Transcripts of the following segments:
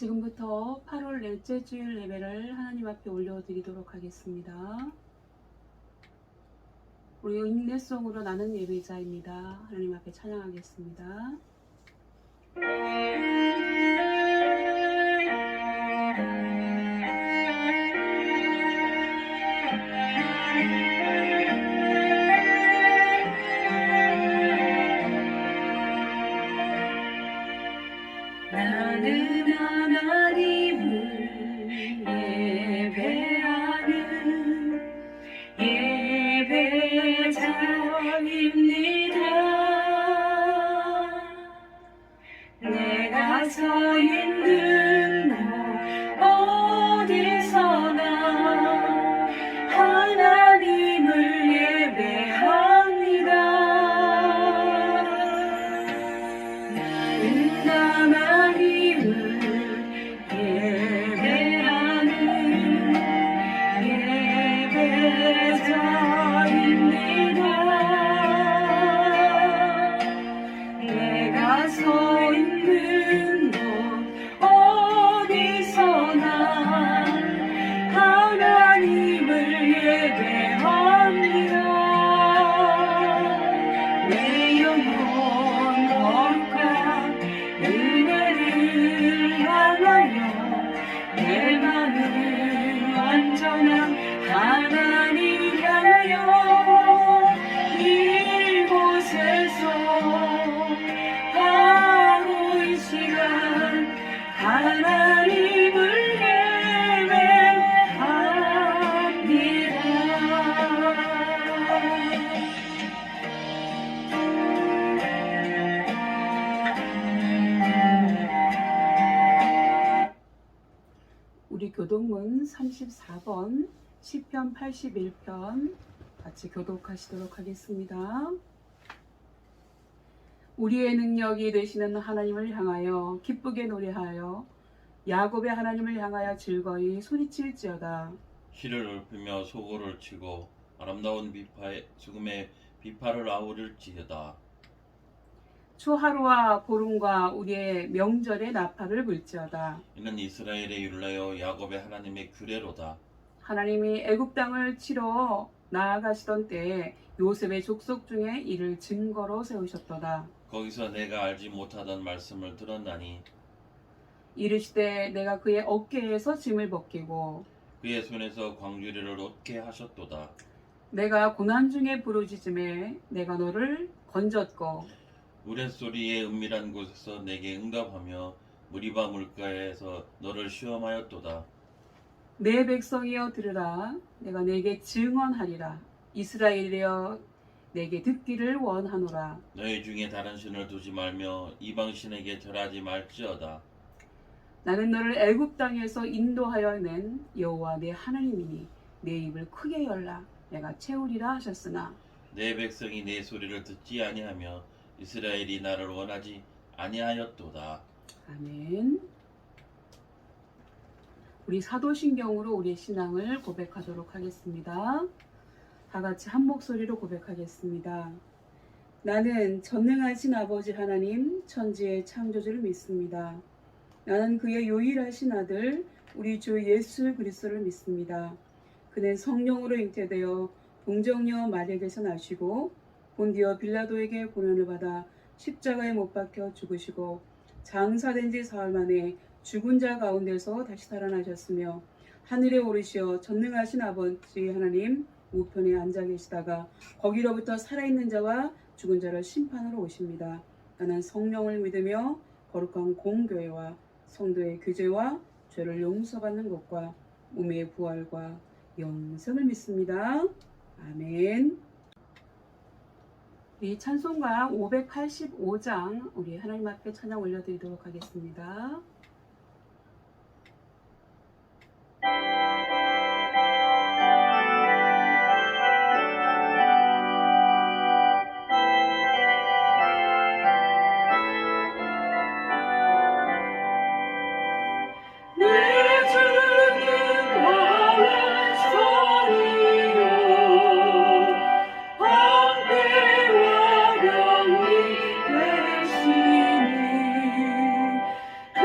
지금부터 8월 넷째 주일 예배를 하나님 앞에 올려드리도록 하겠습니다. 우리 인내송으로 나는 예배자입니다. 하나님 앞에 찬양하겠습니다. 나는 하나님을 예배하는 예배자입니다. 내가 서 있는 곳 어디서나 하나님을 예배합니다. 나는 하나님을 예배하는 예배자입니다. 내가 서 있는 곳 어디서나 하나님을 예배합니다. 내 영혼 거룩한 은혜를 향하여 내 맘을 완전한 하나님 향하여 이곳에서 바로 이 시간 하나님을 예배합니다. 우리 교독문 34번 시편 81편 같이 교독하시도록 하겠습니다. 우리의 능력이 되시는 하나님을 향하여 기쁘게 노래하여 야곱의 하나님을 향하여 즐거이 소리칠지어다. 희를 읊으며 소고를 치고 아름다운 비파에 죽음의 비파를 아우를지어다. 초하루와 보름과 우리의 명절의 나팔을 불지어다. 이는 이스라엘의 율례요 야곱의 하나님의 규례로다. 하나님이 애굽 땅을 치러 나아가시던 때에 요셉의 족속 중에 이를 증거로 세우셨도다. 거기서 내가 알지 못하던 말씀을 들었나니 이르시되 내가 그의 어깨에서 짐을 벗기고 그의 손에서 광주리를 얻게 하셨도다. 내가 고난 중에 부르짖음에 내가 너를 건졌고 우레소리의 은밀한 곳에서 내게 응답하며 무리바 물가에서 너를 시험하였도다. 내 백성이여 들으라. 내가 내게 증언하리라. 이스라엘이여 내게 듣기를 원하노라. 너희 중에 다른 신을 두지 말며 이방 신에게 절하지 말지어다. 나는 너를 애굽 땅에서 인도하여 낸 여호와 내 하나님이니 내 입을 크게 열라. 내가 채우리라 하셨으나 내 백성이 내 소리를 듣지 아니하며 이스라엘이 나를 원하지 아니하였도다. 아멘. 우리 사도신경으로 우리의 신앙을 고백하도록 하겠습니다. 다 같이 한 목소리로 고백하겠습니다. 나는 전능하신 아버지 하나님 천지의 창조주를 믿습니다. 나는 그의 유일하신 아들 우리 주 예수 그리스도를 믿습니다. 그는 성령으로 잉태되어 동정녀 마리아에게서 나시고 본디오 빌라도에게 고난을 받아 십자가에 못 박혀 죽으시고 장사된 지 사흘 만에 죽은 자 가운데서 다시 살아나셨으며 하늘에 오르시어 전능하신 아버지 하나님 우편에 앉아 계시다가 거기로부터 살아있는 자와 죽은 자를 심판하러 오십니다. 나는 성령을 믿으며 거룩한 공교회와 성도의 교제와 죄를 용서받는 것과 몸의 부활과 영생을 믿습니다. 아멘. 우리 찬송가 585장 우리 하나님 앞에 찬양 올려드리도록 하겠습니다. 내 주는 왕의 소리요 방패와 병이 되시니 그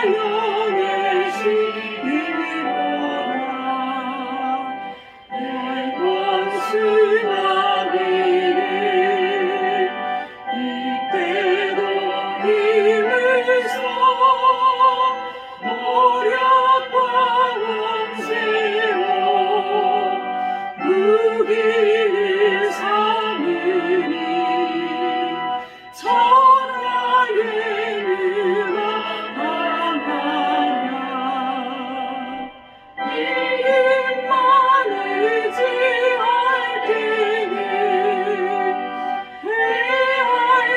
영의 신이로다 원수마귀는 이때도 힘을 써 모략과 원세로 무기를 삼으니 천하의 누가 강하냐 이름만 의지할 때는 패할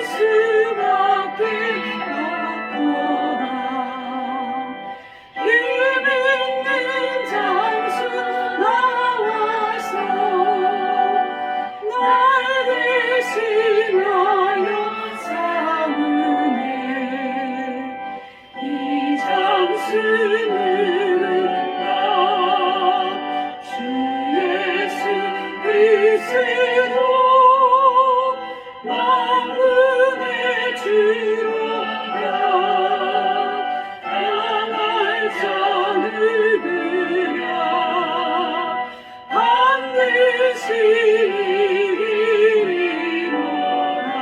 수밖에 없도다 힘 있는 장수 나와서 날 대신하여 싸우네 이 장수는 나 주 예수 그리스도 만군의 주로라 강할 자는 그야 반드시 이기리로다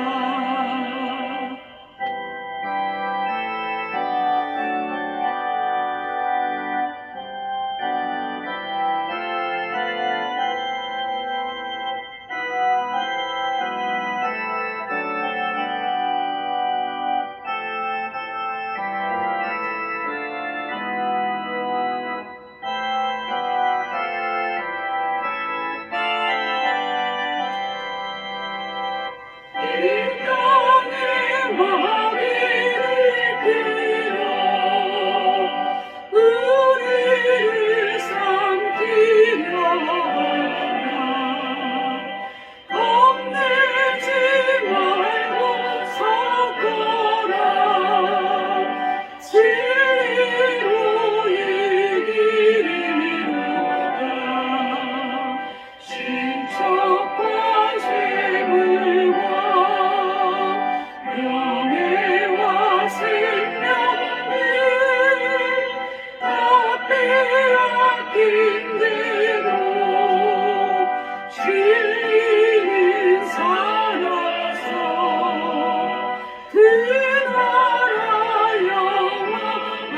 이 땅의 마귀를 끌어 우리를 삼키려 하나 겁내지 말고 섰거라 진리로 이기리로다 신척과 재물과 명예와 생명을 다 빼앗긴데도 진리는 살아서 그 나라 영원하리라.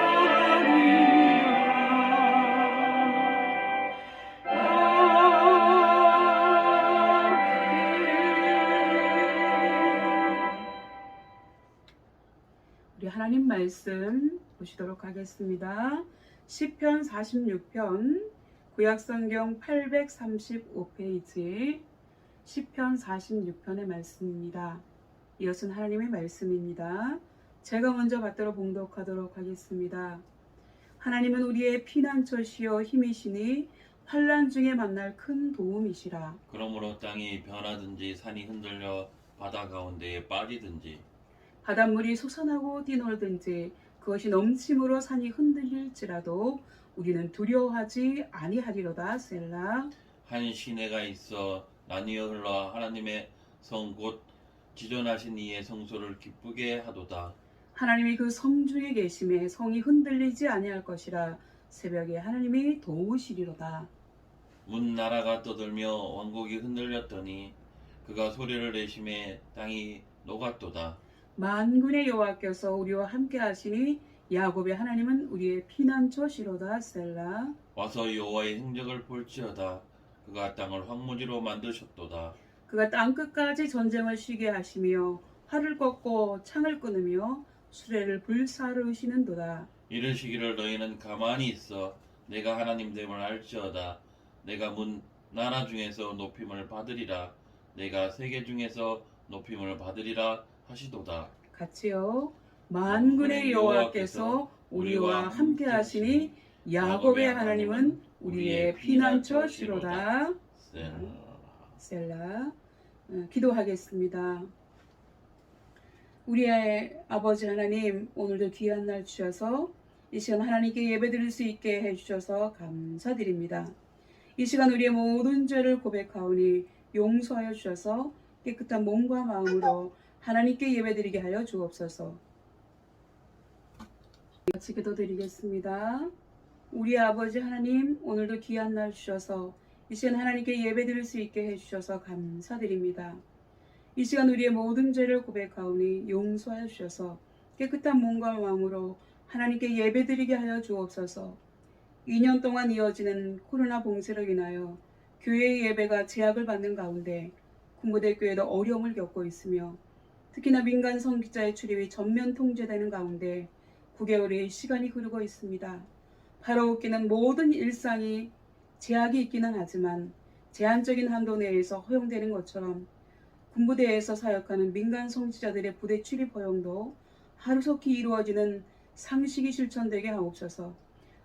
우리 하나님 말씀 보시도록 하겠습니다. 시편 46편 구약성경 835페이지 시편 46편의 말씀입니다. 이것은 하나님의 말씀입니다. 제가 먼저 받들어 봉독하도록 하겠습니다. 하나님은 우리의 피난처시여 힘이시니 환난 중에 만날 큰 도움이시라. 그러므로 땅이 변하든지 산이 흔들려 바다 가운데에 빠지든지 바닷물이 솟아나고 뛰놀든지 그것이 넘침으로 산이 흔들릴지라도 우리는 두려워하지 아니하리로다. 셀라. 한 시내가 있어 나뉘어 흘러 하나님의 성 곧 지존하신 이의 성소를 기쁘게 하도다. 하나님이 그 성 중에 계심에 성이 흔들리지 아니할 것이라. 새벽에 하나님이 도우시리로다. 문 나라가 떠들며 왕국이 흔들렸더니 그가 소리를 내심에 땅이 녹았도다. 만군의 여호와께서 우리와 함께 하시니 야곱의 하나님은 우리의 피난처시로다. 셀라. 와서 여호와의 행적을 볼지어다. 그가 땅을 황무지로 만드셨도다. 그가 땅끝까지 전쟁을 쉬게 하시며 활을 꺾고 창을 끊으며 수레를 불사르시는도다. 이르시기를 너희는 가만히 있어 내가 하나님 됨을 알지어다. 내가 문 나라 중에서 높임을 받으리라. 내가 세계 중에서 높임을 받으리라 하시도다. 같이요. 만군의 여호와께서 우리와 함께 하시니 야곱의 하나님은 우리의 피난처시로다. 셀라. 기도하겠습니다. 우리의 아버지 하나님, 오늘도 귀한 날 주셔서 이 시간 하나님께 예배드릴 수 있게 해주셔서 감사드립니다. 이 시간 우리의 모든 죄를 고백하오니 용서하여 주셔서 깨끗한 몸과 마음으로 하나님께 예배드리게 하여 주옵소서. 같이 기도드리겠습니다. 우리 아버지 하나님, 오늘도 귀한 날 주셔서 이 시간 하나님께 예배드릴 수 있게 해주셔서 감사드립니다. 이 시간 우리의 모든 죄를 고백하오니 용서하여 주셔서 깨끗한 몸과 마음으로 하나님께 예배드리게 하여 주옵소서. 2년 동안 이어지는 코로나 봉쇄로 인하여 교회의 예배가 제약을 받는 가운데 군부대교회도 어려움을 겪고 있으며 특히나 민간 성직자의 출입이 전면 통제되는 가운데 9개월의 시간이 흐르고 있습니다. 바로 웃기는 모든 일상이 제약이 있기는 하지만 제한적인 한도 내에서 허용되는 것처럼 군부대에서 사역하는 민간 성직자들의 부대 출입 허용도 하루속히 이루어지는 상식이 실천되게 하옵소서.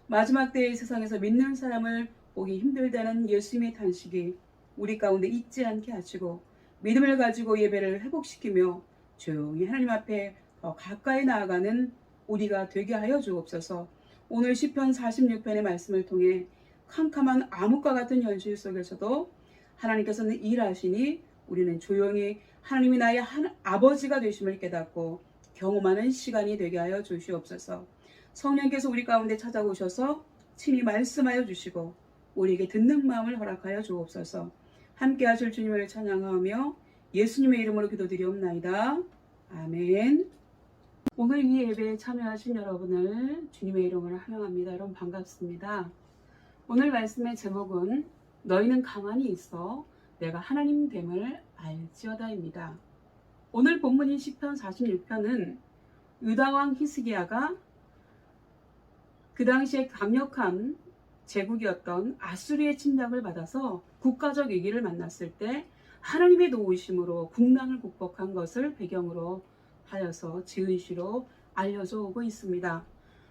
마지막 때의 세상에서 믿는 사람을 보기 힘들다는 예수님의 탄식이 우리 가운데 있지 않게 하시고 믿음을 가지고 예배를 회복시키며 조용히 하나님 앞에 더 가까이 나아가는 우리가 되게 하여 주옵소서. 오늘 시편 46편의 말씀을 통해 캄캄한 암흑과 같은 현실 속에서도 하나님께서는 일하시니 우리는 조용히 하나님이 나의 아버지가 되심을 깨닫고 경험하는 시간이 되게 하여 주시옵소서. 성령께서 우리 가운데 찾아오셔서 친히 말씀하여 주시고 우리에게 듣는 마음을 허락하여 주옵소서. 함께 하실 주님을 찬양하며 예수님의 이름으로 기도드리옵나이다. 아멘. 오늘 이 예배에 참여하신 여러분을 주님의 이름으로 환영합니다. 여러분 반갑습니다. 오늘 말씀의 제목은 너희는 가만히 있어 내가 하나님 됨을 알지어다입니다. 오늘 본문인 시편 46편은 유다왕 히스기야가 그 당시에 강력한 제국이었던 아수리의 침략을 받아서 국가적 위기를 만났을 때 하나님의 도우심으로 국난을 극복한 것을 배경으로 하여서 지은 시로 알려져 오고 있습니다.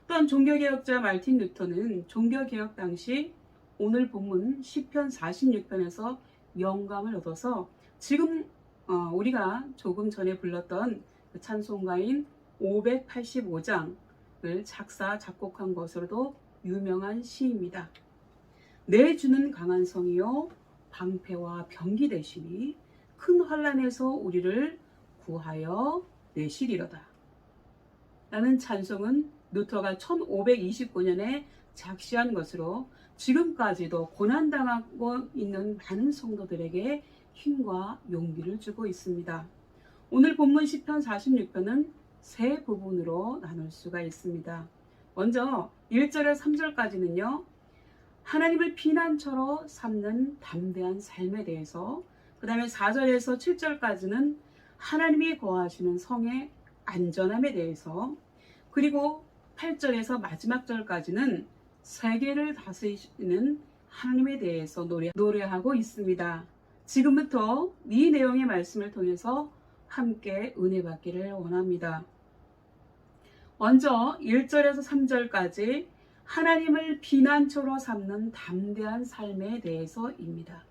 또한 종교개혁자 말틴 루터는 종교개혁 당시 오늘 본문 시편 46편에서 영감을 얻어서 지금 우리가 조금 전에 불렀던 그 찬송가인 585장을 작사 작곡한 것으로도 유명한 시입니다. 내 주는 강한 성이요 방패와 병기 되시니 큰 환난에서 우리를 구하여 내시리로다. 라는 찬송은 루터가 1529년에 작시한 것으로 지금까지도 고난당하고 있는 많은 성도들에게 힘과 용기를 주고 있습니다. 오늘 본문 시편 46편은 세 부분으로 나눌 수가 있습니다. 먼저 1절에서 3절까지는요. 하나님을 피난처로 삼는 담대한 삶에 대해서, 그 다음에 4절에서 7절까지는 하나님이 거하시는 성의 안전함에 대해서, 그리고 8절에서 마지막 절까지는 세계를 다스리시는 하나님에 대해서 노래하고 있습니다. 지금부터 이 내용의 말씀을 통해서 함께 은혜 받기를 원합니다. 먼저 1절에서 3절까지 하나님을 피난처로 삼는 담대한 삶에 대해서입니다.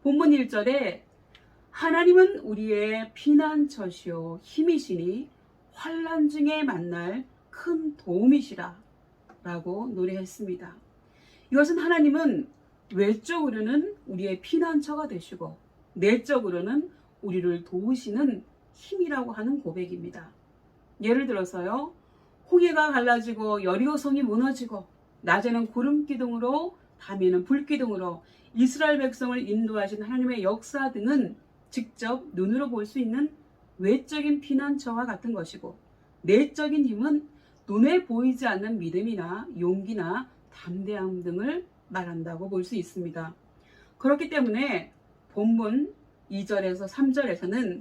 본문 1절에 하나님은 우리의 피난처시요 힘이시니 환난 중에 만날 큰 도움이시라 라고 노래했습니다. 이것은 하나님은 외적으로는 우리의 피난처가 되시고 내적으로는 우리를 도우시는 힘이라고 하는 고백입니다. 예를 들어서요, 홍해가 갈라지고 여리고성이 무너지고 낮에는 구름 기둥으로 밤에는 불 기둥으로 이스라엘 백성을 인도하신 하나님의 역사 등은 직접 눈으로 볼 수 있는 외적인 피난처와 같은 것이고, 내적인 힘은 눈에 보이지 않는 믿음이나 용기나 담대함 등을 말한다고 볼 수 있습니다. 그렇기 때문에 본문 2절에서 3절에서는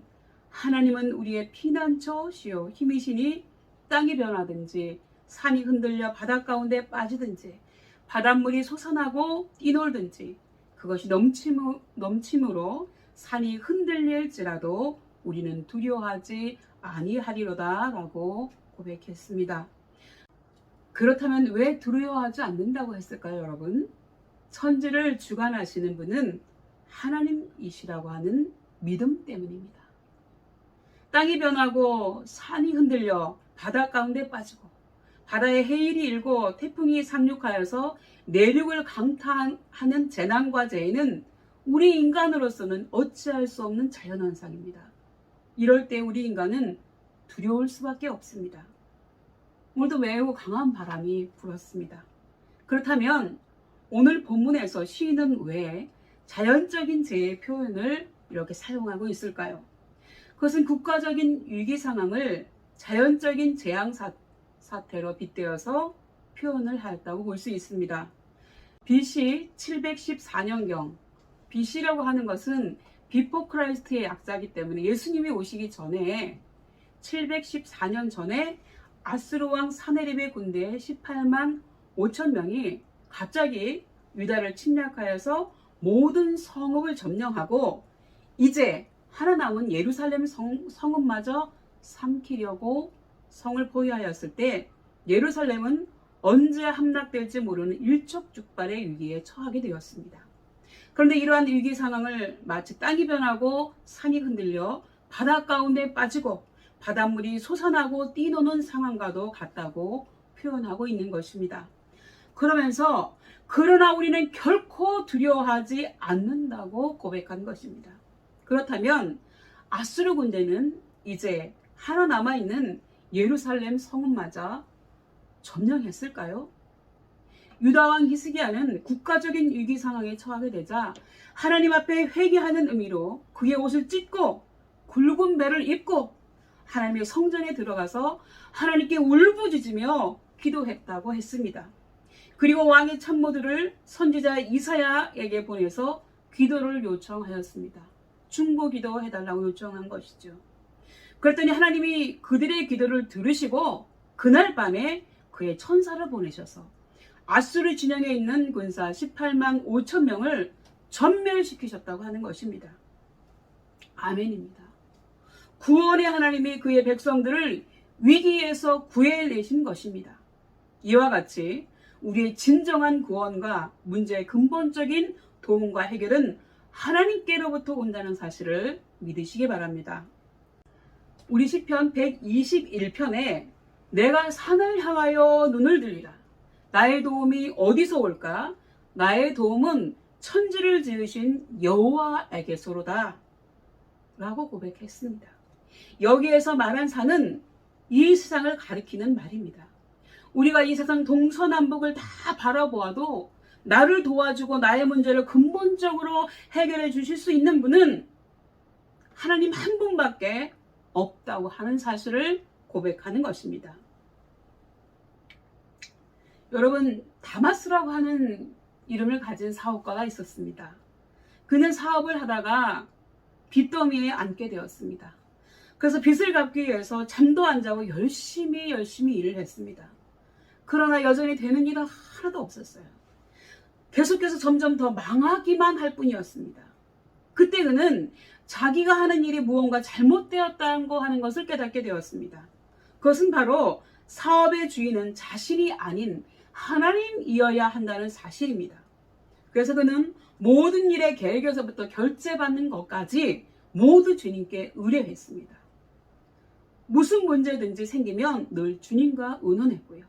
하나님은 우리의 피난처시요 힘이시니 땅이 변하든지 산이 흔들려 바닷 가운데 빠지든지 바닷물이 솟아나고 뛰놀든지 그것이 넘침으로 산이 흔들릴지라도 우리는 두려워하지 아니하리로다 라고 고백했습니다. 그렇다면 왜 두려워하지 않는다고 했을까요, 여러분? 천지를 주관하시는 분은 하나님이시라고 하는 믿음 때문입니다. 땅이 변하고 산이 흔들려 바다 가운데 빠지고 바다에 해일이 일고 태풍이 상륙하여서 내륙을 강타하는 재난과 재해는 우리 인간으로서는 어찌할 수 없는 자연현상입니다. 이럴 때 우리 인간은 두려울 수밖에 없습니다. 오늘도 매우 강한 바람이 불었습니다. 그렇다면 오늘 본문에서 시인은 왜 자연적인 재해 표현을 이렇게 사용하고 있을까요? 그것은 국가적인 위기 상황을 자연적인 재앙 사태로 빗대어서 표현을 하였다고 볼 수 있습니다. BC 714년경, BC라고 하는 것은 비포 크라이스트의 약자이기 때문에 예수님이 오시기 전에 714년 전에 아스루 왕 사네립의 군대 18만 5천 명이 갑자기 유다를 침략하여서 모든 성읍을 점령하고 이제 하나 남은 예루살렘 성읍마저 삼키려고 성을 포위하였을 때 예루살렘은 언제 함락될지 모르는 일촉즉발의 위기에 처하게 되었습니다. 그런데 이러한 위기 상황을 마치 땅이 변하고 산이 흔들려 바다 가운데 빠지고 바닷물이 솟아나고 뛰노는 상황과도 같다고 표현하고 있는 것입니다. 그러면서 그러나 우리는 결코 두려워하지 않는다고 고백한 것입니다. 그렇다면 아수르 군대는 이제 하나 남아있는 예루살렘 성읍마저 점령했을까요? 유다왕 히스기야는 국가적인 위기 상황에 처하게 되자 하나님 앞에 회개하는 의미로 그의 옷을 찢고 굵은 배를 입고 하나님의 성전에 들어가서 하나님께 울부짖으며 기도했다고 했습니다. 그리고 왕의 참모들을 선지자 이사야에게 보내서 기도를 요청하였습니다. 중보기도 해달라고 요청한 것이죠. 그랬더니 하나님이 그들의 기도를 들으시고 그날 밤에 그의 천사를 보내셔서 아수르 진영에 있는 군사 18만 5천 명을 전멸시키셨다고 하는 것입니다. 아멘입니다. 구원의 하나님이 그의 백성들을 위기에서 구해내신 것입니다. 이와 같이 우리의 진정한 구원과 문제의 근본적인 도움과 해결은 하나님께로부터 온다는 사실을 믿으시기 바랍니다. 우리 시편 121편에 내가 산을 향하여 눈을 들리라. 나의 도움이 어디서 올까? 나의 도움은 천지를 지으신 여호와에게서로다. 라고 고백했습니다. 여기에서 말한 산은 이 세상을 가리키는 말입니다. 우리가 이 세상 동서남북을 다 바라보아도 나를 도와주고 나의 문제를 근본적으로 해결해 주실 수 있는 분은 하나님 한 분밖에 없다고 하는 사실을 고백하는 것입니다. 여러분, 다마스라고 하는 이름을 가진 사업가가 있었습니다. 그는 사업을 하다가 빚더미에 앉게 되었습니다. 그래서 빚을 갚기 위해서 잠도 안 자고 열심히 일을 했습니다. 그러나 여전히 되는 일은 하나도 없었어요. 계속해서 점점 더 망하기만 할 뿐이었습니다. 그때 그는 자기가 하는 일이 무언가 잘못되었다고 하는 것을 깨닫게 되었습니다. 그것은 바로 사업의 주인은 자신이 아닌 하나님이어야 한다는 사실입니다. 그래서 그는 모든 일의 계획에서부터 결제받는 것까지 모두 주님께 의뢰했습니다. 무슨 문제든지 생기면 늘 주님과 의논했고요.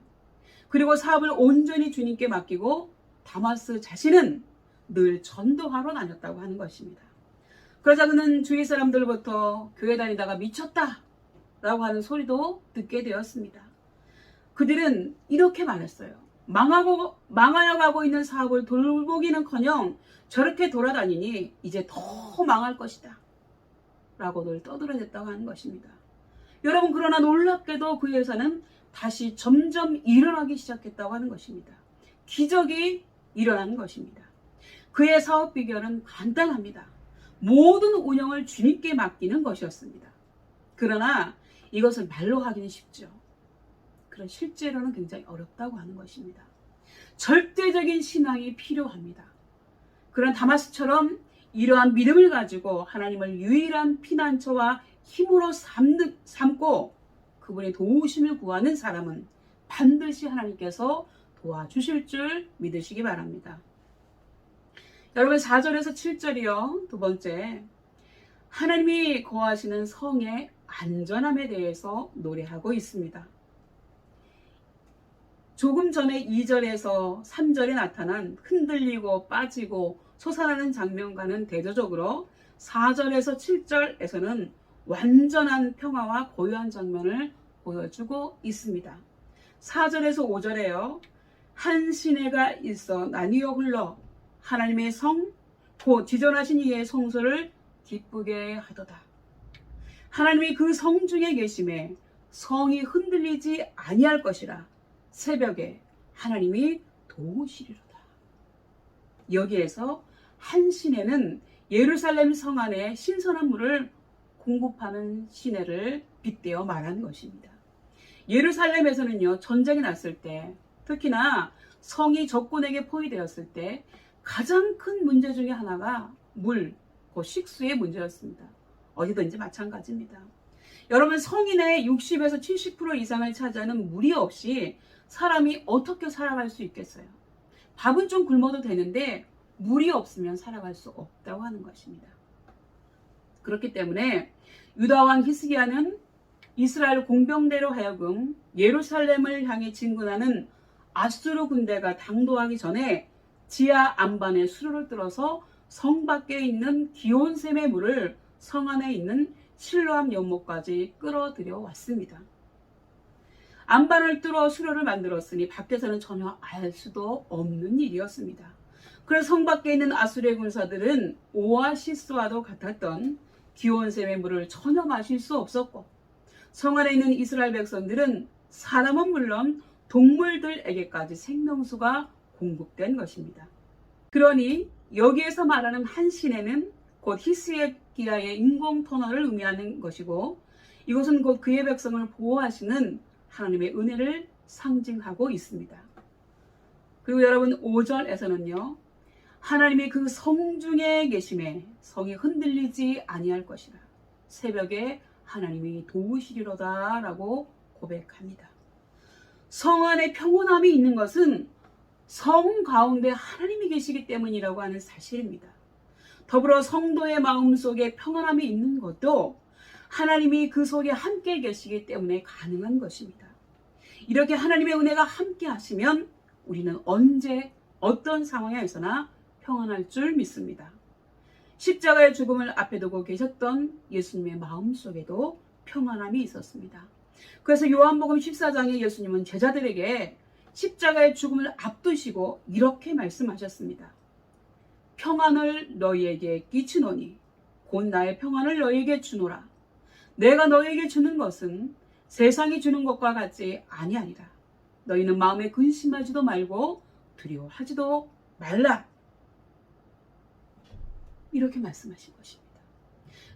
그리고 사업을 온전히 주님께 맡기고 다마스 자신은 늘 전도하러 다녔다고 하는 것입니다. 그러자 그는 주위 사람들로부터 교회 다니다가 미쳤다 라고 하는 소리도 듣게 되었습니다. 그들은 이렇게 말했어요. 망하여 가고 있는 사업을 돌보기는커녕 저렇게 돌아다니니 이제 더 망할 것이다 라고 늘 떠들어댔다고 하는 것입니다. 여러분, 그러나 놀랍게도 그 회사는 다시 점점 일어나기 시작했다고 하는 것입니다. 기적이 일어나는 것입니다. 그의 사업 비결은 간단합니다. 모든 운영을 주님께 맡기는 것이었습니다. 그러나 이것을 말로 하기는 쉽죠. 그러나 실제로는 굉장히 어렵다고 하는 것입니다. 절대적인 신앙이 필요합니다. 그런 다마스처럼 이러한 믿음을 가지고 하나님을 유일한 피난처와 힘으로 삼고 그분의 도우심을 구하는 사람은 반드시 하나님께서 도와주실 줄 믿으시기 바랍니다. 여러분, 4절에서 7절이요. 두 번째, 하나님이 거하시는 성의 안전함에 대해서 노래하고 있습니다. 조금 전에 2절에서 3절에 나타난 흔들리고 빠지고 솟아나는 장면과는 대조적으로 4절에서 7절에서는 완전한 평화와 고요한 장면을 보여주고 있습니다. 4절에서 5절에요. 한 시내가 있어 나뉘어 흘러 하나님의 성 곧 지존하신 이의 성소를 기쁘게 하도다. 하나님이 그 성 중에 계심에 성이 흔들리지 아니할 것이라 새벽에 하나님이 도우시리로다. 여기에서 한 시내는 예루살렘 성 안에 신선한 물을 공급하는 시내를 빗대어 말하는 것입니다. 예루살렘에서는요, 전쟁이 났을 때, 특히나 성이 적군에게 포위되었을 때 가장 큰 문제 중에 하나가 물, 그 식수의 문제였습니다. 어디든지 마찬가지입니다. 여러분, 성인의 60에서 70% 이상을 차지하는 물이 없이 사람이 어떻게 살아갈 수 있겠어요? 밥은 좀 굶어도 되는데 물이 없으면 살아갈 수 없다고 하는 것입니다. 그렇기 때문에 유다 왕 히스기야는 이스라엘 공병대로 하여금 예루살렘을 향해 진군하는 아수르 군대가 당도하기 전에 지하 안반에 수로를 뚫어서 성 밖에 있는 기온샘의 물을 성 안에 있는 실로암 연못까지 끌어들여 왔습니다. 안반을 뚫어 수로를 만들었으니 밖에서는 전혀 알 수도 없는 일이었습니다. 그래서 성 밖에 있는 아수르의 군사들은 오아시스와도 같았던 기온샘의 물을 전혀 마실 수 없었고, 성 안에 있는 이스라엘 백성들은 사람은 물론 동물들에게까지 생명수가 공급된 것입니다. 그러니 여기에서 말하는 한 시내는 곧 히스기야의 인공 터널을 의미하는 것이고, 이것은 곧 그의 백성을 보호하시는 하나님의 은혜를 상징하고 있습니다. 그리고 여러분, 5절에서는요, 하나님이 그 성 중에 계심에 성이 흔들리지 아니할 것이라 새벽에 하나님이 도우시리로다 라고 고백합니다. 성 안에 평온함이 있는 것은 성 가운데 하나님이 계시기 때문이라고 하는 사실입니다. 더불어 성도의 마음속에 평안함이 있는 것도 하나님이 그 속에 함께 계시기 때문에 가능한 것입니다. 이렇게 하나님의 은혜가 함께 하시면 우리는 언제 어떤 상황에서나 평안할 줄 믿습니다. 십자가의 죽음을 앞에 두고 계셨던 예수님의 마음속에도 평안함이 있었습니다. 그래서 요한복음 14장에 예수님은 제자들에게 십자가의 죽음을 앞두시고 이렇게 말씀하셨습니다. 평안을 너희에게 끼치노니 곧 나의 평안을 너희에게 주노라. 내가 너희에게 주는 것은 세상이 주는 것과 같지 아니하니라. 너희는 마음에 근심하지도 말고 두려워하지도 말라. 이렇게 말씀하신 것입니다.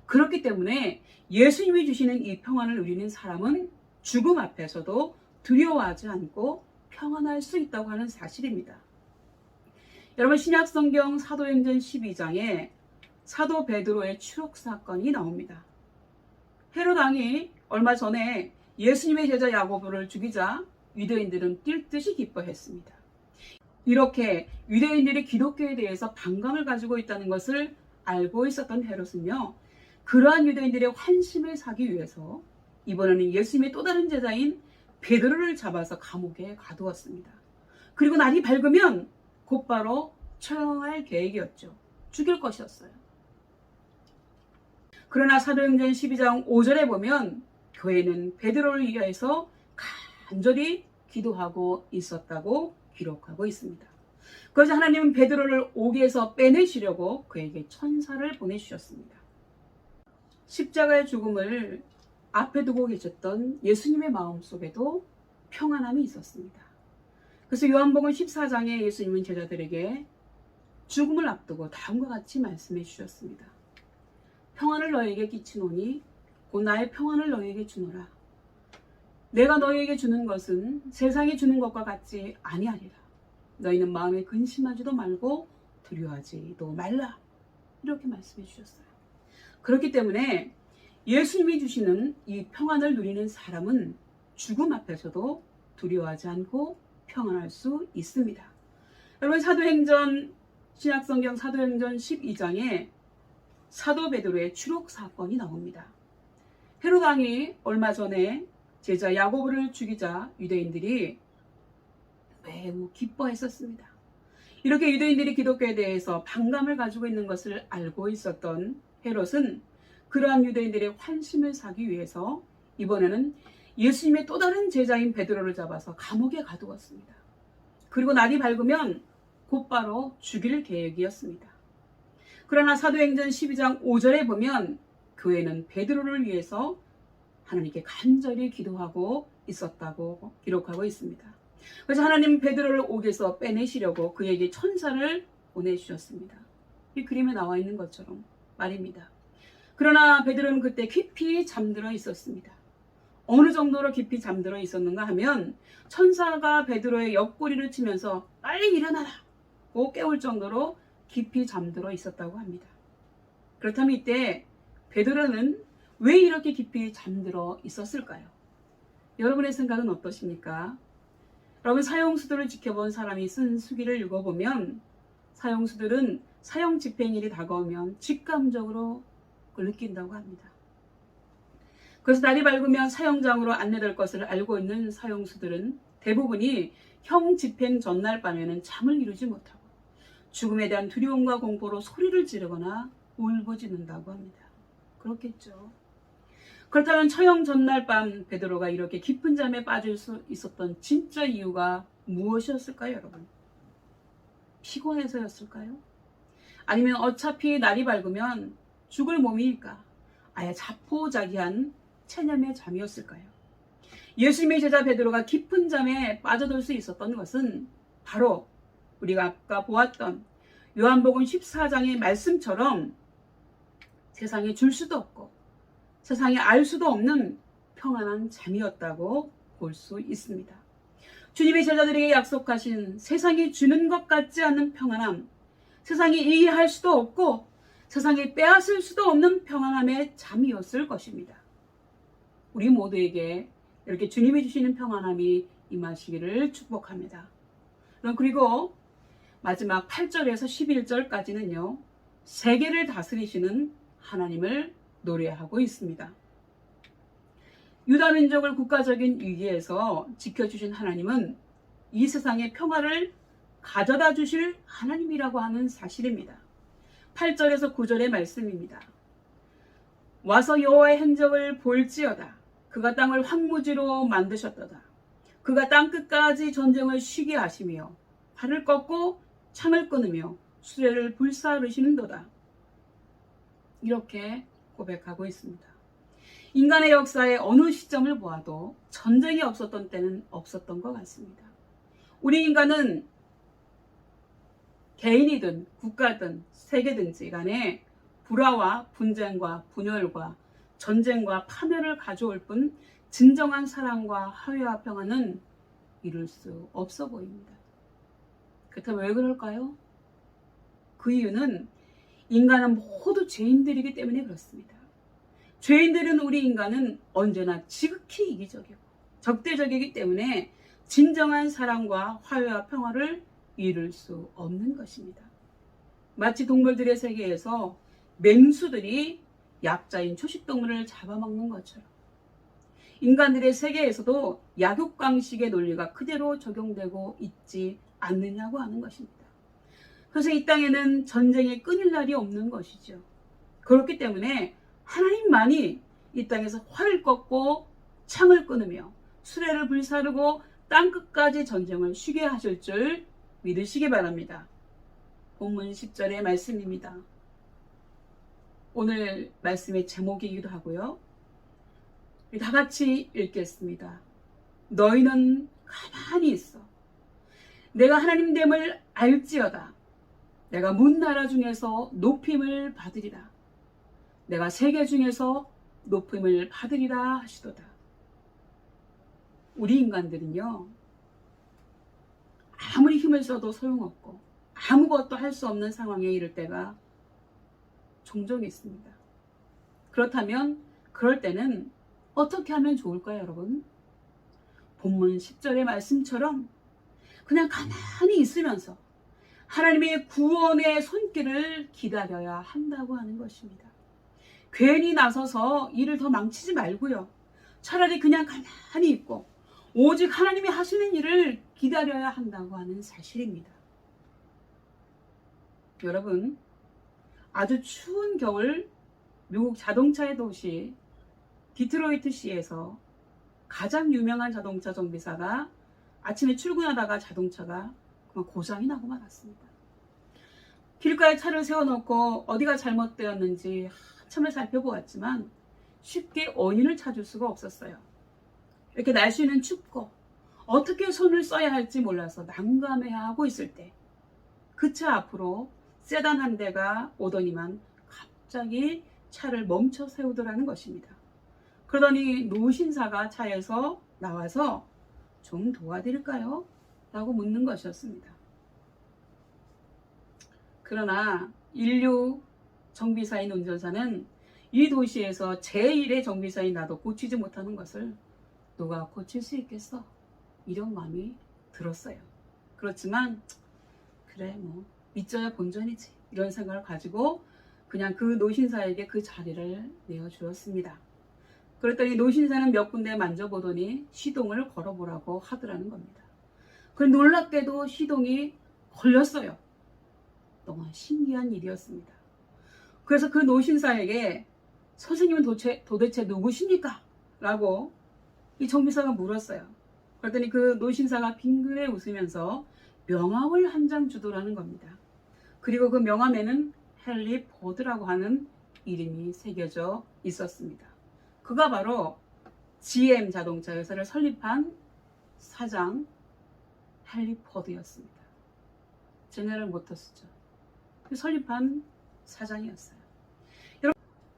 그렇기 때문에 예수님이 주시는 이 평안을 누리는 사람은 죽음 앞에서도 두려워하지 않고 평안할 수 있다고 하는 사실입니다. 여러분, 신약성경 사도행전 12장에 사도 베드로의 추록 사건이 나옵니다. 헤롯 왕이 얼마 전에 예수님의 제자 야고보를 죽이자 유대인들은 뛸 듯이 기뻐했습니다. 이렇게 유대인들이 기독교에 대해서 반감을 가지고 있다는 것을 알고 있었던 헤롯은요, 그러한 유대인들의 환심을 사기 위해서 이번에는 예수님의 또 다른 제자인 베드로를 잡아서 감옥에 가두었습니다. 그리고 날이 밝으면 곧바로 처형할 계획이었죠. 죽일 것이었어요. 그러나 사도행전 12장 5절에 보면 교회는 베드로를 위해서 간절히 기도하고 있었다고 기록하고 있습니다. 그래서 하나님은 베드로를 옥에서 빼내시려고 그에게 천사를 보내주셨습니다. 십자가의 죽음을 앞에 두고 계셨던 예수님의 마음속에도 평안함이 있었습니다. 그래서 요한복음 14장에 예수님은 제자들에게 죽음을 앞두고 다음과 같이 말씀해 주셨습니다. 평안을 너희에게 끼치노니 곧 나의 평안을 너희에게 주노라. 내가 너희에게 주는 것은 세상이 주는 것과 같지 아니하리라. 너희는 마음에 근심하지도 말고 두려워하지도 말라. 이렇게 말씀해 주셨어요. 그렇기 때문에 예수님이 주시는 이 평안을 누리는 사람은 죽음 앞에서도 두려워하지 않고 평안할 수 있습니다. 여러분, 신약성경 사도행전 12장에 사도 베드로의 추록 사건이 나옵니다. 헤롯 왕이 얼마 전에 제자 야고보를 죽이자 유대인들이 매우 기뻐했었습니다. 이렇게 유대인들이 기독교에 대해서 반감을 가지고 있는 것을 알고 있었던 헤롯은 그러한 유대인들의 환심을 사기 위해서 이번에는 예수님의 또 다른 제자인 베드로를 잡아서 감옥에 가두었습니다. 그리고 날이 밝으면 곧바로 죽일 계획이었습니다. 그러나 사도행전 12장 5절에 보면 교회는 베드로를 위해서 하나님께 간절히 기도하고 있었다고 기록하고 있습니다. 그래서 하나님 베드로를 옥에서 빼내시려고 그에게 천사를 보내주셨습니다. 이 그림에 나와 있는 것처럼 말입니다. 그러나 베드로는 그때 깊이 잠들어 있었습니다. 어느 정도로 깊이 잠들어 있었는가 하면 천사가 베드로의 옆구리를 치면서 빨리 일어나라고 깨울 정도로 깊이 잠들어 있었다고 합니다. 그렇다면 이때 베드로는 왜 이렇게 깊이 잠들어 있었을까요? 여러분의 생각은 어떠십니까? 여러분, 사형수들을 지켜본 사람이 쓴 수기를 읽어보면 사형수들은 사형 집행일이 다가오면 직감적으로 그걸 느낀다고 합니다. 그래서 날이 밝으면 사형장으로 안내될 것을 알고 있는 사형수들은 대부분이 형 집행 전날 밤에는 잠을 이루지 못하고 죽음에 대한 두려움과 공포로 소리를 지르거나 울부짖는다고 합니다. 그렇겠죠. 그렇다면 처형 전날 밤 베드로가 이렇게 깊은 잠에 빠질 수 있었던 진짜 이유가 무엇이었을까요, 여러분? 피곤해서였을까요? 아니면 어차피 날이 밝으면 죽을 몸이니까 아예 자포자기한 체념의 잠이었을까요? 예수님의 제자 베드로가 깊은 잠에 빠져들 수 있었던 것은 바로 우리가 아까 보았던 요한복음 14장의 말씀처럼 세상에 줄 수도 없고 세상에 알 수도 없는 평안한 잠이었다고 볼 수 있습니다. 주님의 제자들에게 약속하신 세상이 주는 것 같지 않은 평안함, 세상이 이해할 수도 없고 세상에 빼앗을 수도 없는 평안함의 잠이었을 것입니다. 우리 모두에게 이렇게 주님이 주시는 평안함이 임하시기를 축복합니다. 그리고 마지막 8절에서 11절까지는요. 세계를 다스리시는 하나님을 노래하고 있습니다. 유다 민족을 국가적인 위기에서 지켜주신 하나님은 이 세상의 평화를 가져다 주실 하나님이라고 하는 사실입니다. 8절에서 9절의 말씀입니다. 와서 여호와의 행적을 볼지어다. 그가 땅을 황무지로 만드셨도다. 그가 땅 끝까지 전쟁을 쉬게 하시며 팔을 꺾고 창을 끊으며 수레를 불사르시는도다. 이렇게 고백하고 있습니다. 인간의 역사의 어느 시점을 보아도 전쟁이 없었던 때는 없었던 것 같습니다. 우리 인간은 개인이든 국가든 세계든지 간에 불화와 분쟁과 분열과 전쟁과 파멸을 가져올 뿐 진정한 사랑과 화해와 평화는 이룰 수 없어 보입니다. 그렇다면 왜 그럴까요? 그 이유는 인간은 모두 죄인들이기 때문에 그렇습니다. 죄인들은 우리 인간은 언제나 지극히 이기적이고 적대적이기 때문에 진정한 사랑과 화해와 평화를 이룰 수 없는 것입니다. 마치 동물들의 세계에서 맹수들이 약자인 초식동물을 잡아먹는 것처럼 인간들의 세계에서도 약육강식의 논리가 그대로 적용되고 있지 않느냐고 하는 것입니다. 그래서 이 땅에는 전쟁이 끊일 날이 없는 것이죠. 그렇기 때문에 하나님만이 이 땅에서 활을 꺾고 창을 끊으며 수레를 불사르고 땅끝까지 전쟁을 쉬게 하실 줄 믿으시기 바랍니다. 본문 10절의 말씀입니다. 오늘 말씀의 제목이기도 하고요. 다 같이 읽겠습니다. 너희는 가만히 있어. 내가 하나님됨을 알지어다. 내가 문나라 중에서 높임을 받으리라. 내가 세계 중에서 높임을 받으리라 하시도다. 우리 인간들은요. 아무리 힘을 써도 소용없고 아무것도 할 수 없는 상황에 이를 때가 종종 있습니다. 그렇다면 그럴 때는 어떻게 하면 좋을까요, 여러분? 본문 10절의 말씀처럼 그냥 가만히 있으면서 하나님의 구원의 손길을 기다려야 한다고 하는 것입니다. 괜히 나서서 일을 더 망치지 말고요. 차라리 그냥 가만히 있고 오직 하나님이 하시는 일을 기다려야 한다고 하는 사실입니다. 여러분, 아주 추운 겨울 미국 자동차의 도시 디트로이트시에서 가장 유명한 자동차 정비사가 아침에 출근하다가 자동차가 그만 고장이 나고 말았습니다. 길가에 차를 세워놓고 어디가 잘못되었는지 한참을 살펴보았지만 쉽게 원인을 찾을 수가 없었어요. 이렇게 날씨는 춥고 어떻게 손을 써야 할지 몰라서 난감해하고 있을 때 그 차 앞으로 세단 한 대가 오더니만 갑자기 차를 멈춰 세우더라는 것입니다. 그러더니 노신사가 차에서 나와서 좀 도와드릴까요? 라고 묻는 것이었습니다. 그러나 인류 정비사인 운전사는 이 도시에서 제1의 정비사인 나도 고치지 못하는 것을 누가 고칠 수 있겠어? 이런 마음이 들었어요. 그렇지만 그래 뭐 믿져야 본전이지 이런 생각을 가지고 그냥 그 노신사에게 그 자리를 내어주었습니다. 그랬더니 노신사는 몇 군데 만져보더니 시동을 걸어보라고 하더라는 겁니다. 그 놀랍게도 시동이 걸렸어요. 너무 신기한 일이었습니다. 그래서 그 노신사에게 선생님은 도대체 누구십니까? 라고 이 정비사가 물었어요. 그랬더니 그 노신사가 빙그레 웃으면서 명함을 한 장 주더라는 겁니다. 그리고 그 명함에는 헨리 포드라고 하는 이름이 새겨져 있었습니다. 그가 바로 GM 자동차 회사를 설립한 사장 헨리 포드였습니다. 제네럴 모터스죠. 설립한 사장이었어요.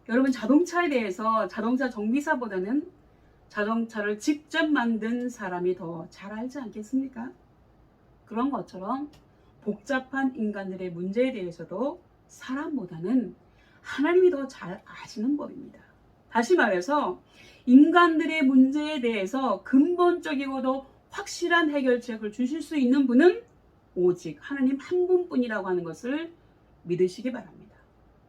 여러분 자동차에 대해서 자동차 정비사보다는 자동차를 직접 만든 사람이 더 잘 알지 않겠습니까? 그런 것처럼 복잡한 인간들의 문제에 대해서도 사람보다는 하나님이 더 잘 아시는 법입니다. 다시 말해서 인간들의 문제에 대해서 근본적이고도 확실한 해결책을 주실 수 있는 분은 오직 하나님 한 분뿐이라고 하는 것을 믿으시기 바랍니다.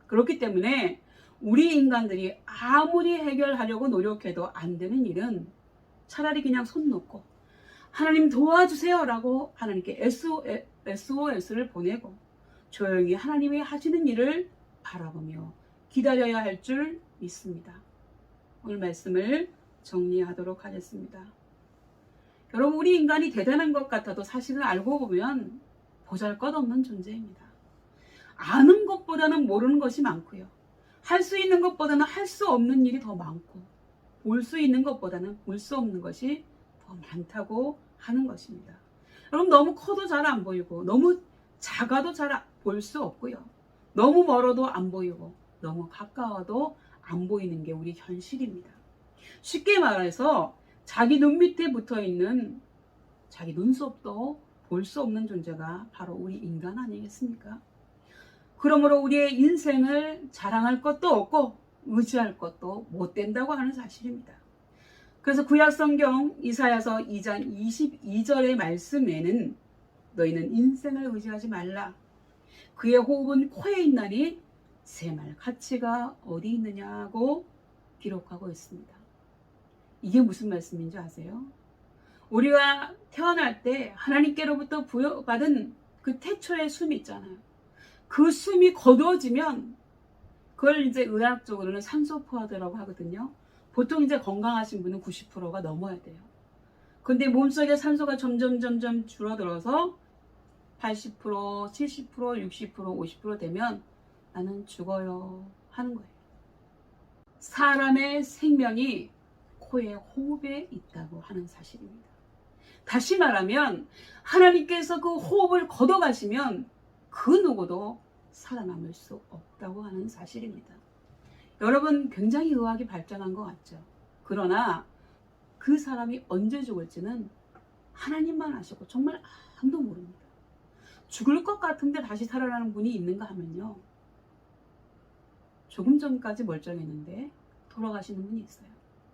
그렇기 때문에 우리 인간들이 아무리 해결하려고 노력해도 안 되는 일은 차라리 그냥 손 놓고 하나님 도와주세요 라고 하나님께 SOS를 보내고 조용히 하나님이 하시는 일을 바라보며 기다려야 할 줄 믿습니다. 오늘 말씀을 정리하도록 하겠습니다. 여러분 우리 인간이 대단한 것 같아도 사실은 알고 보면 보잘것없는 존재입니다. 아는 것보다는 모르는 것이 많고요. 할 수 있는 것보다는 할 수 없는 일이 더 많고 볼 수 있는 것보다는 볼 수 없는 것이 더 많다고 하는 것입니다. 여러분 너무 커도 잘 안 보이고 너무 작아도 잘 볼 수 없고요. 너무 멀어도 안 보이고 너무 가까워도 안 보이는 게 우리 현실입니다. 쉽게 말해서 자기 눈 밑에 붙어있는 자기 눈썹도 볼 수 없는 존재가 바로 우리 인간 아니겠습니까? 그러므로 우리의 인생을 자랑할 것도 없고 의지할 것도 못 된다고 하는 사실입니다. 그래서 구약성경 이사야서 2장 22절의 말씀에는 너희는 인생을 의지하지 말라. 그의 호흡은 코에 있나니 새 말 가치가 어디 있느냐고 기록하고 있습니다. 이게 무슨 말씀인지 아세요? 우리가 태어날 때 하나님께로부터 부여받은 그 태초의 숨이 있잖아요. 그 숨이 거두어지면 그걸 이제 의학적으로는 산소 포화도라고 하거든요. 보통 이제 건강하신 분은 90%가 넘어야 돼요. 근데 몸속에 산소가 점점 줄어들어서 80%, 70%, 60%, 50% 되면 나는 죽어요 하는 거예요. 사람의 생명이 코의 호흡에 있다고 하는 사실입니다. 다시 말하면 하나님께서 그 호흡을 걷어가시면 그 누구도 살아남을 수 없다고 하는 사실입니다. 여러분 굉장히 의학이 발전한 것 같죠. 그러나 그 사람이 언제 죽을지는 하나님만 아시고 정말 아무도 모릅니다. 죽을 것 같은데 다시 살아나는 분이 있는가 하면요. 조금 전까지 멀쩡했는데 돌아가시는 분이 있어요.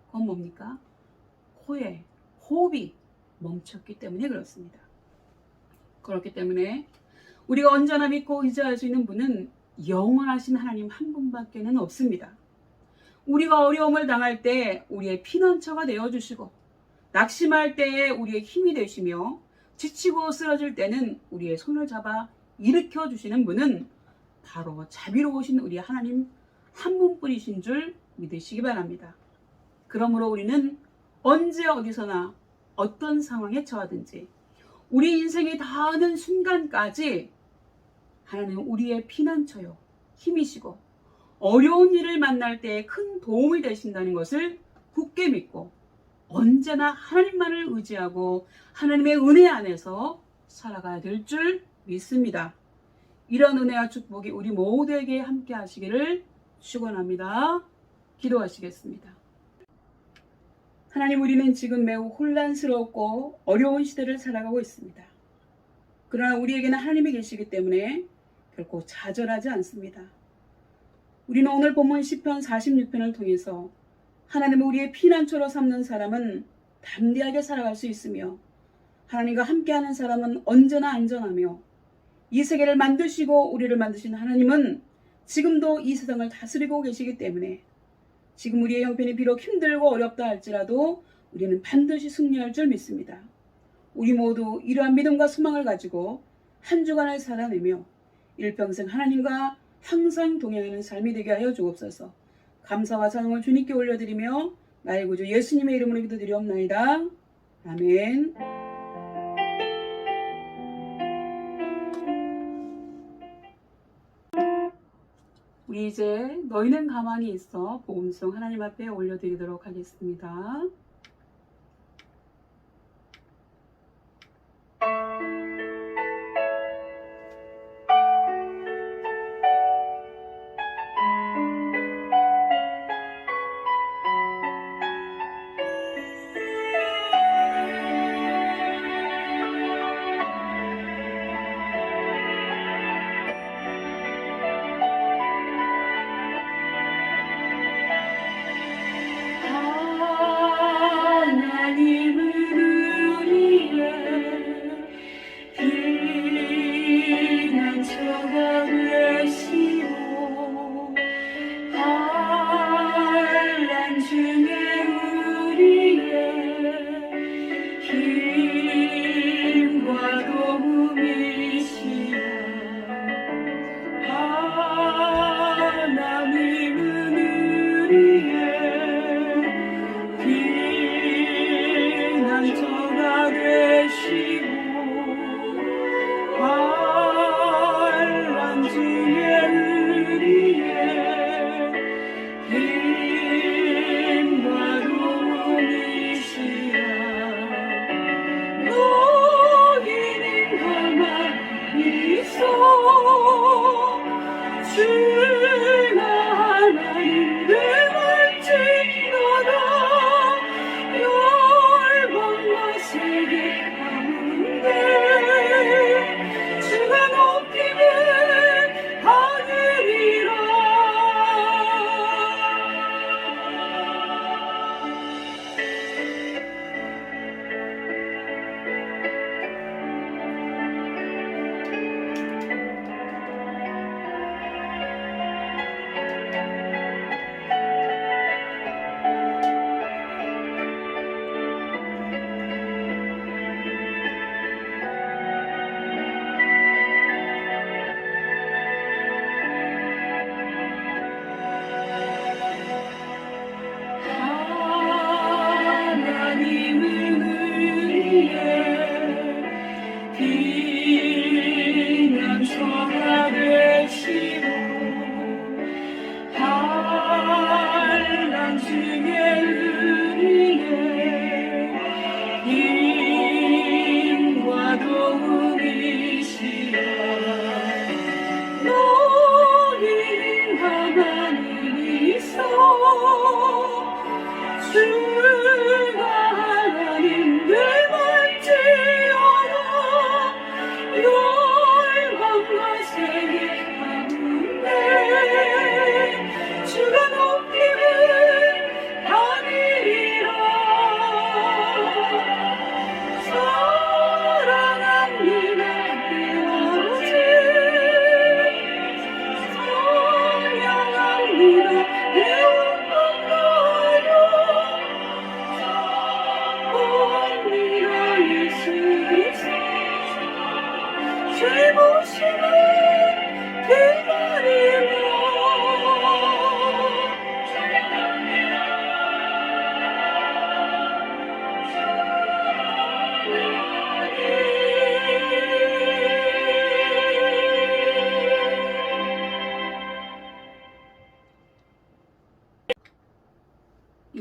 그건 뭡니까? 코에 호흡이 멈췄기 때문에 그렇습니다. 그렇기 때문에 우리가 언제나 믿고 의지할 수 있는 분은 영원하신 하나님 한 분밖에는 없습니다. 우리가 어려움을 당할 때 우리의 피난처가 되어주시고 낙심할 때에 우리의 힘이 되시며 지치고 쓰러질 때는 우리의 손을 잡아 일으켜주시는 분은 바로 자비로우신 우리 하나님 한 분뿐이신 줄 믿으시기 바랍니다. 그러므로 우리는 언제 어디서나 어떤 상황에 처하든지 우리 인생이 다하는 순간까지 하나님은 우리의 피난처요, 힘이시고 어려운 일을 만날 때 큰 도움이 되신다는 것을 굳게 믿고 언제나 하나님만을 의지하고 하나님의 은혜 안에서 살아가야 될 줄 믿습니다. 이런 은혜와 축복이 우리 모두에게 함께 하시기를 축원합니다. 기도하시겠습니다. 하나님, 우리는 지금 매우 혼란스럽고 어려운 시대를 살아가고 있습니다. 그러나 우리에게는 하나님이 계시기 때문에 결코 좌절하지 않습니다. 우리는 오늘 본문 시편 46편을 통해서 하나님을 우리의 피난처로 삼는 사람은 담대하게 살아갈 수 있으며 하나님과 함께하는 사람은 언제나 안전하며 이 세계를 만드시고 우리를 만드신 하나님은 지금도 이 세상을 다스리고 계시기 때문에 지금 우리의 형편이 비록 힘들고 어렵다 할지라도 우리는 반드시 승리할 줄 믿습니다. 우리 모두 이러한 믿음과 소망을 가지고 한 주간을 살아내며 일평생 하나님과 항상 동행하는 삶이 되게 하여 주옵소서. 감사와 찬양을 주님께 올려드리며 나의 구주 예수님의 이름으로 기도드리옵나이다. 아멘. 우리 이제 너희는 가만히 있어 복음송 하나님 앞에 올려드리도록 하겠습니다.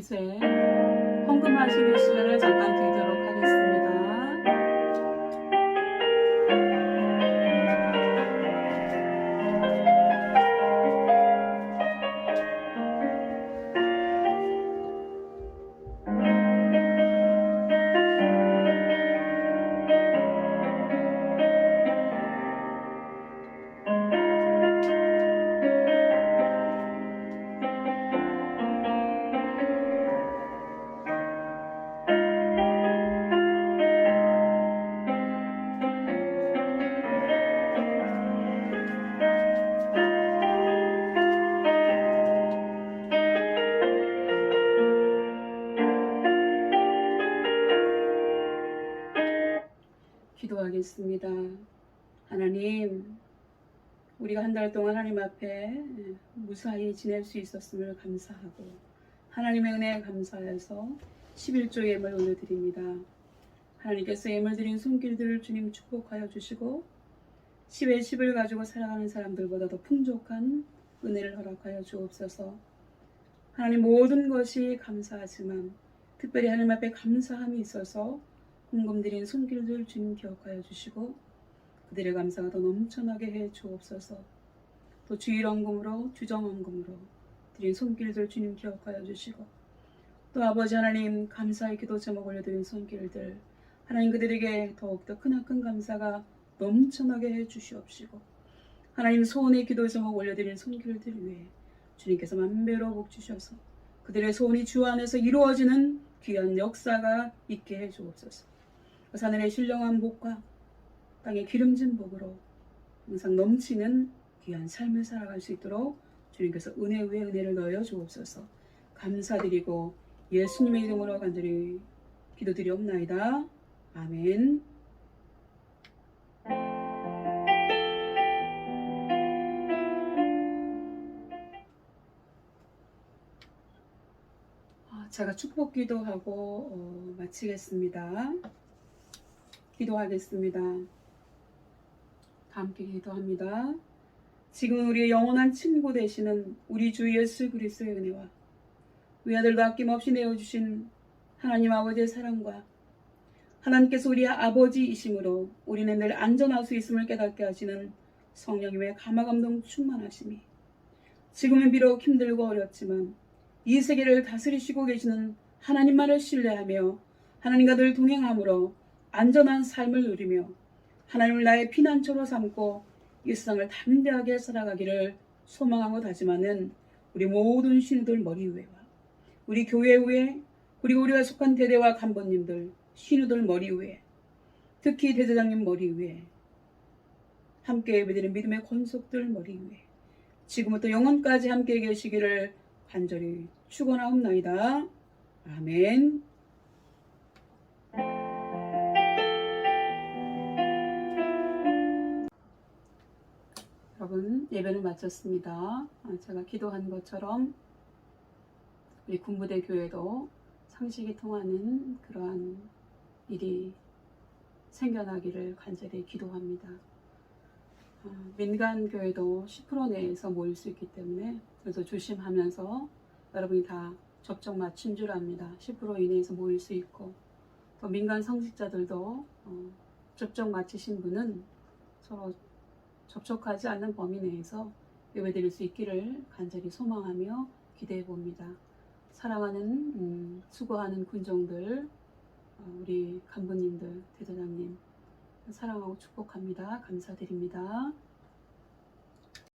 이제 헌금하시는 시간을 잠깐 드리도록 하겠습니다. 기도하겠습니다. 하나님, 우리가 한 달 동안 하나님 앞에 무사히 지낼 수 있었음을 감사하고 하나님의 은혜에 감사해서 11조 예물 올려드립니다. 하나님께서 예물 드린 손길들을 주님 축복하여 주시고 10의 10을 가지고 살아가는 사람들보다 더 풍족한 은혜를 허락하여 주옵소서. 하나님, 모든 것이 감사하지만 특별히 하나님 앞에 감사함이 있어서 헌금 드린 손길들 주님 기억하여 주시고 그들의 감사가 더 넘쳐나게 해 주옵소서. 또 주일헌금으로 주정헌금으로 드린 손길들 주님 기억하여 주시고 또 아버지 하나님, 감사의 기도 제목 올려드린 손길들 하나님, 그들에게 더욱더 크나큰 감사가 넘쳐나게 해 주시옵시고 하나님, 소원의 기도 제목 올려드린 손길들 위해 주님께서 만배로 복 주셔서 그들의 소원이 주 안에서 이루어지는 귀한 역사가 있게 해 주옵소서. 하늘의 신령한 복과 땅의 기름진 복으로 항상 넘치는 귀한 삶을 살아갈 수 있도록 주님께서 은혜 위에 은혜를 넣어 주옵소서. 감사드리고 예수님의 이름으로 간절히 기도드리옵나이다. 아멘. 제가 축복 기도하고 마치겠습니다. 기도하겠습니다. 다 함께 기도합니다. 지금 우리의 영원한 친구 되시는 우리 주 예수 그리스도의 은혜와 외아들도 아낌없이 내어주신 하나님 아버지의 사랑과 하나님께서 우리의 아버지이심으로 우리는 늘 안전할 수 있음을 깨닫게 하시는 성령님의 감화감동 충만하심이 지금은 비록 힘들고 어렵지만 이 세계를 다스리시고 계시는 하나님만을 신뢰하며 하나님과 늘 동행함으로 안전한 삶을 누리며 하나님을 나의 피난처로 삼고 이 세상을 담대하게 살아가기를 소망하고 다짐하는 우리 모든 신우들 머리 위에와 우리 교회 위에 그리고 우리가 속한 대대와 간번님들 신우들 머리 위에 특히 대제장님 머리 위에 함께 예배드리는 믿음의 권속들 머리 위에 지금부터 영원까지 함께 계시기를 간절히 축원하옵나이다. 아멘. 여러분, 예배는 마쳤습니다. 제가 기도한 것처럼 우리 군부대 교회도 상식이 통하는 그러한 일이 생겨나기를 간절히 기도합니다. 민간 교회도 10% 내에서 모일 수 있기 때문에 그래서 조심하면서 여러분이 다 접종 마친 줄 압니다. 10% 이내에서 모일 수 있고 또 민간 성직자들도 접종 마치신 분은 서로 접촉하지 않는 범위 내에서 예배드릴 수 있기를 간절히 소망하며 기대해 봅니다. 사랑하는 수고하는 군종들, 우리 간부님들, 대대장님 사랑하고 축복합니다. 감사드립니다.